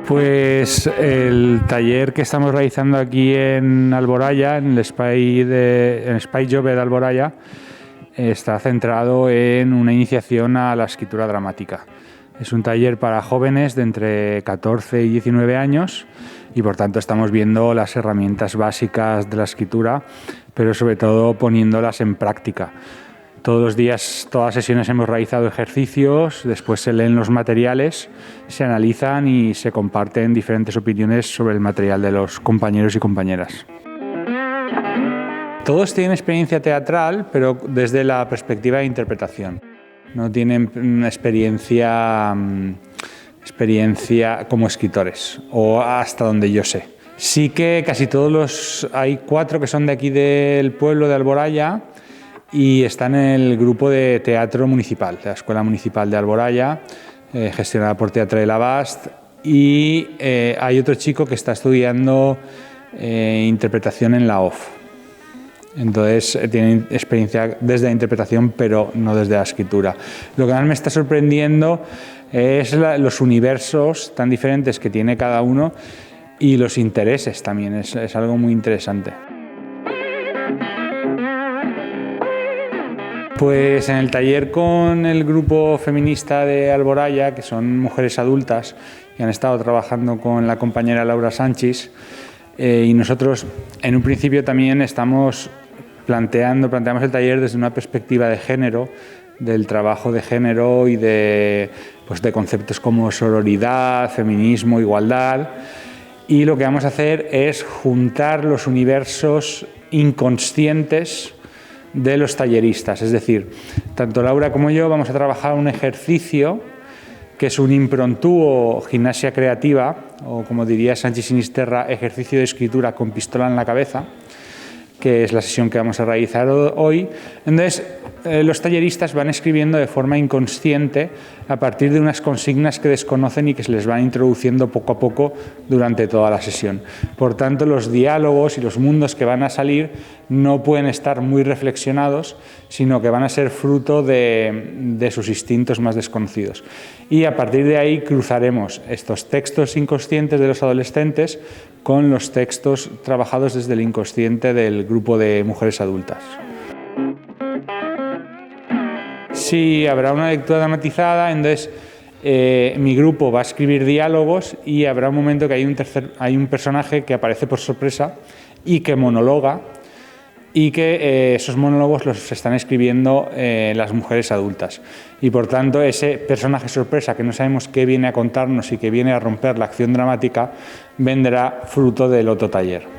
Pues el taller que estamos realizando aquí en Alboraya, en el Espai Jove de Alboraya, está centrado en una iniciación a la escritura dramática. Es un taller para jóvenes de entre 14 y 19 años y por tanto estamos viendo las herramientas básicas de la escritura, pero sobre todo poniéndolas en práctica. Todos los días, todas las sesiones hemos realizado ejercicios, después se leen los materiales, se analizan y se comparten diferentes opiniones sobre el material de los compañeros y compañeras. Todos tienen experiencia teatral, pero desde la perspectiva de interpretación. No tienen experiencia como escritores, o hasta donde yo sé. Sí que casi todos hay 4 que son de aquí del pueblo de Alboraya, y está en el grupo de teatro municipal, de la Escuela Municipal de Alboraya, gestionada por Teatre del Abast, y hay otro chico que está estudiando interpretación en la OF. Entonces tienen experiencia desde la interpretación, pero no desde la escritura. Lo que más me está sorprendiendo es los universos tan diferentes que tiene cada uno y los intereses también, es algo muy interesante. Pues en el taller con el grupo feminista de Alboraya, que son mujeres adultas y han estado trabajando con la compañera Laura Sánchez, y nosotros en un principio también planteamos el taller desde una perspectiva de género, del trabajo de género y de conceptos como sororidad, feminismo, igualdad. Y lo que vamos a hacer es juntar los universos inconscientes de los talleristas, es decir, tanto Laura como yo vamos a trabajar un ejercicio que es un impromptu o gimnasia creativa, o como diría Sánchez Sinisterra, ejercicio de escritura con pistola en la cabeza, que es la sesión que vamos a realizar hoy. Entonces, los talleristas van escribiendo de forma inconsciente a partir de unas consignas que desconocen y que se les van introduciendo poco a poco durante toda la sesión. Por tanto, los diálogos y los mundos que van a salir no pueden estar muy reflexionados, sino que van a ser fruto de sus instintos más desconocidos. Y a partir de ahí cruzaremos estos textos inconscientes de los adolescentes con los textos trabajados desde el inconsciente del grupo de mujeres adultas. Sí, habrá una lectura dramatizada, entonces mi grupo va a escribir diálogos y habrá un momento que hay un personaje que aparece por sorpresa y que monologa, y que esos monólogos los están escribiendo las mujeres adultas. Y por tanto ese personaje sorpresa que no sabemos qué viene a contarnos y que viene a romper la acción dramática vendrá fruto del otro taller.